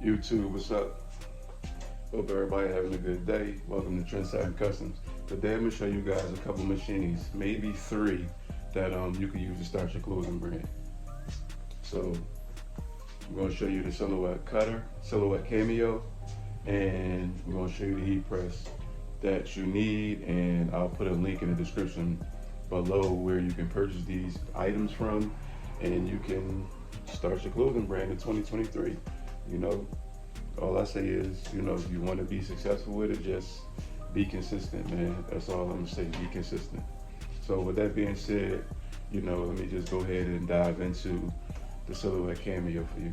YouTube, what's up? Hope everybody having a good day. Welcome to Trendsetting Customs. Today I'm gonna show you guys a couple machines, maybe three, that you can use to start your clothing brand. So I'm gonna show you the silhouette cutter, silhouette Cameo, and I'm gonna show you the heat press that you need, and I'll put a link in the description below where you can purchase these items from, and you can start your clothing brand in 2023. You know, all I say is, you know, if you want to be successful with it, just be consistent, man. That's all I'm gonna say, be consistent. So with that being said, you know, let me just go ahead and dive into the silhouette Cameo for you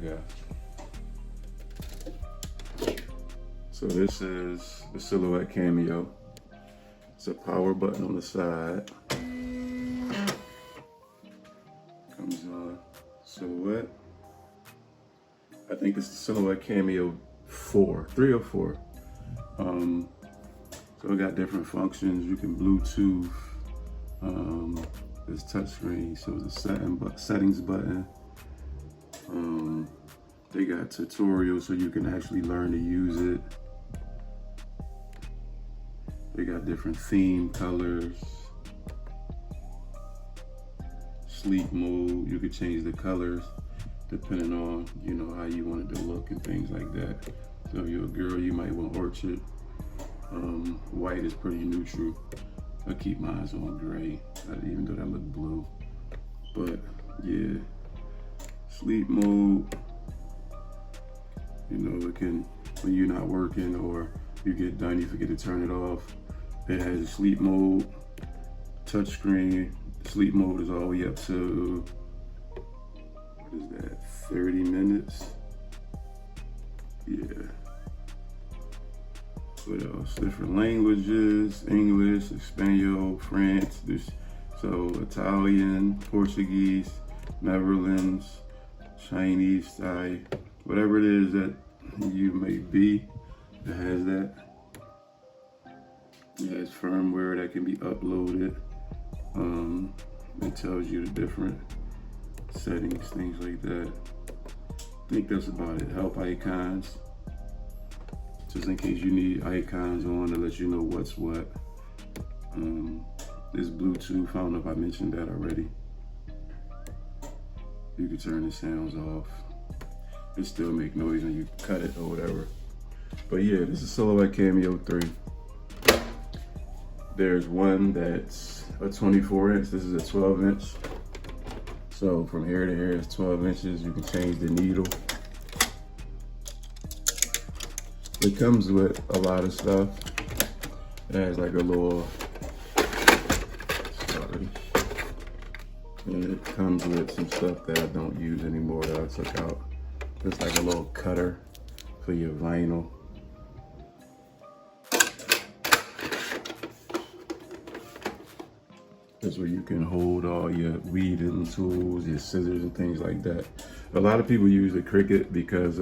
guys. So this is the silhouette Cameo. It's a power button on the side. Comes on silhouette. I think it's the silhouette Cameo 3 or 4. So it got different functions. You can Bluetooth. This touchscreen, so it's a settings button. They got tutorials so you can actually learn to use it. They got different theme colors. Sleep mode, you could change the colors depending on, you know, how you want it to look and things like that. So if you're a girl, you might want orchid. White is pretty neutral. I keep mine on gray, even though that look blue. But yeah, sleep mode, you know, it can, when you're not working or you get done, you forget to turn it off. It has a sleep mode, touchscreen. Sleep mode is all the way up to, what is that, 30 minutes? Yeah. What else? Different languages, English, Espanol, French, so Italian, Portuguese, Netherlands, Chinese, Thai, whatever it is that you may be, it has that. It has firmware that can be uploaded. It tells you the different settings, things like that. I think that's about it. Help icons, just in case you need icons on to let you know what's what. This Bluetooth, I don't know if I mentioned that already. You can turn the sounds off. It still make noise when you cut it or whatever. But yeah, this is Silhouette Cameo 3. There's one that's a 24 inch, this is a 12 inch. So from here to here is 12 inches. You can change the needle. It comes with a lot of stuff. It has like a little, sorry. And it comes with some stuff that I don't use anymore that I took out. It's like a little cutter for your vinyl. That's where you can hold all your weeding tools, your scissors and things like that. A lot of people use the Cricut because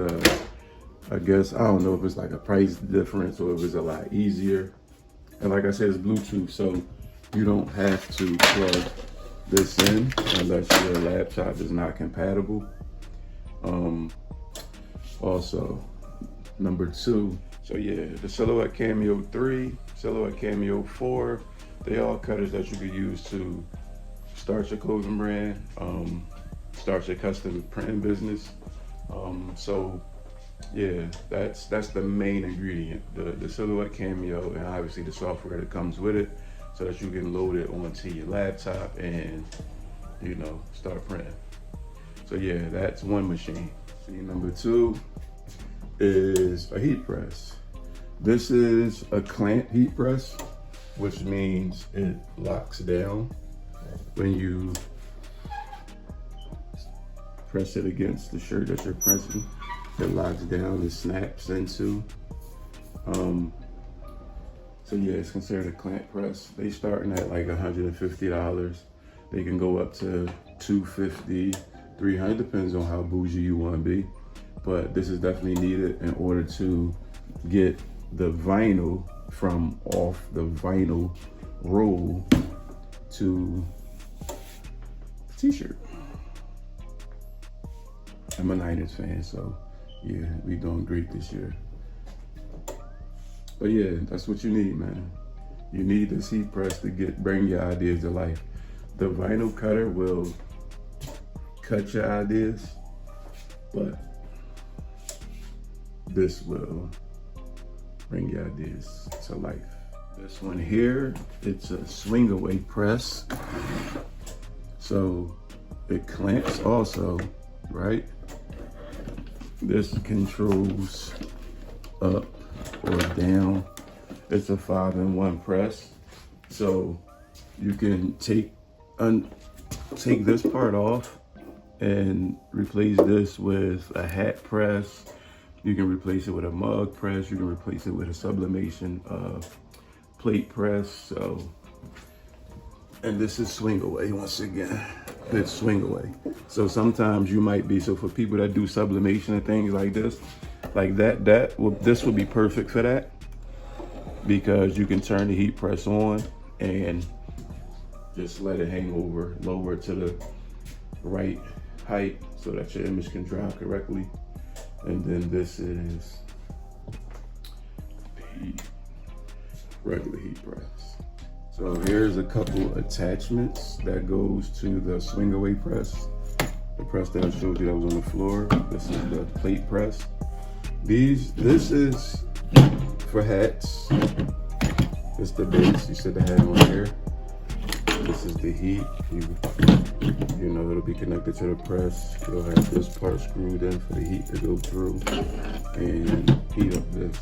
I guess, I don't know if it's like a price difference or if it's a lot easier. And like I said, it's Bluetooth, so you don't have to plug this in unless your laptop is not compatible. Also, number 2, so yeah, the Silhouette Cameo 3, Silhouette Cameo 4, they all cutters that you could use to start your clothing brand, start your custom printing business. So yeah, that's the main ingredient, the Silhouette Cameo, and obviously the software that comes with it, so that you can load it onto your laptop and, you know, start printing. So yeah, that's one machine. See, number 2 is a heat press. This is a clamp heat press, which means it locks down when you press it against the shirt that you're pressing. It locks down and snaps into. So yeah, it's considered a clamp press. They starting at like $150. They can go up to $250, $300, depends on how bougie you want to be. But this is definitely needed in order to get the vinyl from off the vinyl roll to the t-shirt. I'm a Niners fan, so Yeah, we doing great this year. But yeah, that's what you need, man. You need this heat press to bring your ideas to life. The vinyl cutter will cut your ideas, but this will bring your ideas to life. This one here, it's a swing away press. So it clamps also, right? This controls up or down. It's a 5-in-1 press. So you can take this part off and replace this with a hat press. You can replace it with a mug press. You can replace it with a sublimation plate press. So, and this is swing away once again. It's swing away. So sometimes you might be, so for people that do sublimation and things like this, like this would be perfect for that, because you can turn the heat press on and just let it hang over, lower it to the right height so that your image can dry correctly. And then this is the regular heat press. So here's a couple attachments that goes to the swing away press. The press that I showed you that was on the floor. This is the plate press. This is for hats. It's the base. You set the hat on here. This is the heat. You know, it'll be connected to the press. You'll have this part screwed in for the heat to go through and heat up this.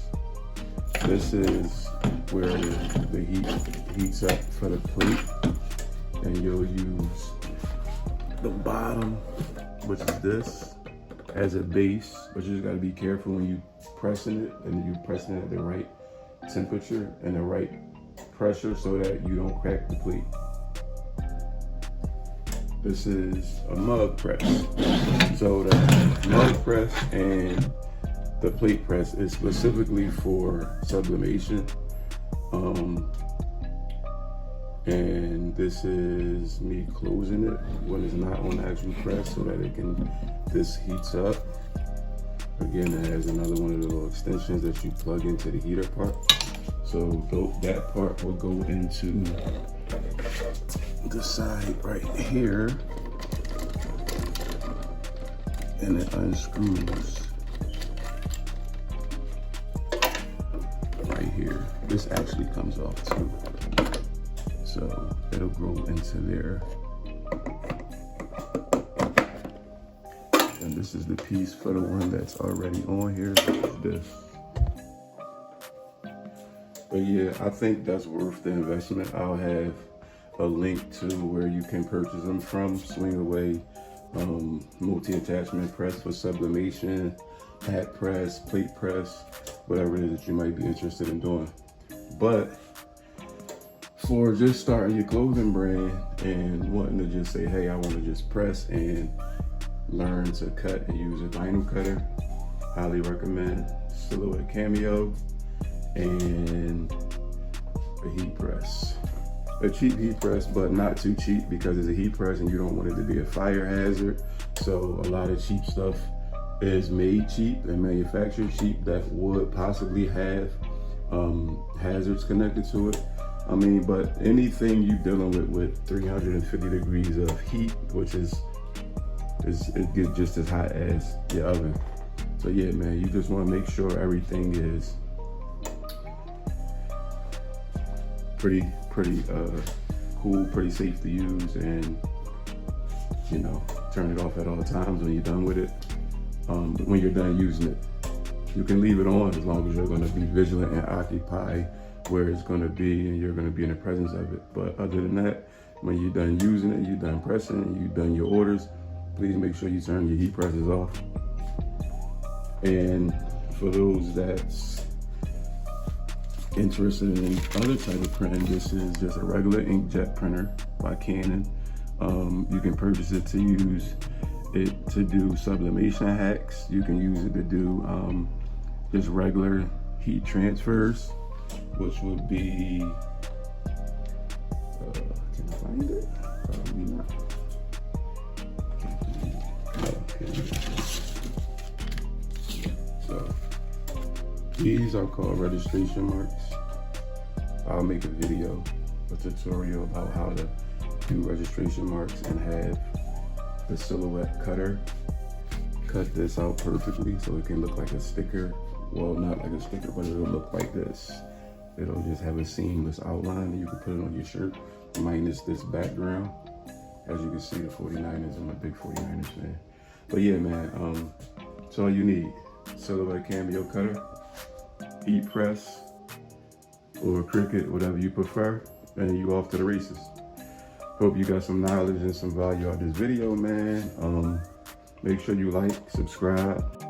This is where the heat heats up for the plate, and you'll use the bottom, which is this, as a base. But you just gotta be careful when you pressing it, and you're pressing it at the right temperature and the right pressure so that you don't crack the plate. This is a mug press. So the mug press and the plate press is specifically for sublimation. And this is me closing it when it's not on the actual press so that this heats up. Again, it has another one of the little extensions that you plug into the heater part. So that part will go into the side right here, and it unscrews right here. This actually comes off too, so it'll grow into there. And this is the piece for the one that's already on here. This. But yeah, I think that's worth the investment. I'll have a link to where you can purchase them from. Swing away, multi-attachment press for sublimation, hat press, plate press, whatever it is that you might be interested in doing. But for just starting your clothing brand and wanting to just say, hey, I want to just press and learn to cut and use a vinyl cutter, highly recommend Silhouette Cameo and a heat press. A cheap heat press, but not too cheap, because it's a heat press and you don't want it to be a fire hazard. So a lot of cheap stuff is made cheap and manufactured cheap that would possibly have hazards connected to it. I mean, but anything you're dealing with 350 degrees of heat, which it gets just as hot as your oven. So yeah, man, you just want to make sure everything is pretty cool, pretty safe to use, and you know, turn it off at all times when you're done with it. When you're done using it, you can leave it on as long as you're going to be vigilant and occupy where it's going to be, and you're going to be in the presence of it. But other than that, when you're done using it, you're done pressing, and you've done your orders, please make sure you turn your heat presses off. And for those that's interested in other type of printing, this is just a regular inkjet printer by Canon. You can purchase it to use it to do sublimation hacks. You can use it to do just regular heat transfers, which would be, can I find it? Probably not. These are called registration marks. I'll make a video, a tutorial about how to do registration marks and have the silhouette cutter cut this out perfectly so it can look like a sticker. Well, not like a sticker, but it'll look like this. It'll just have a seamless outline and you can put it on your shirt, minus this background. As you can see, the 49ers, I'm a big 49ers fan. But yeah, man, that's all you need. Silhouette Cameo cutter, heat press, or Cricut, whatever you prefer, and you off to the races. Hope you got some knowledge and some value out of this video, man. Make sure you like, subscribe,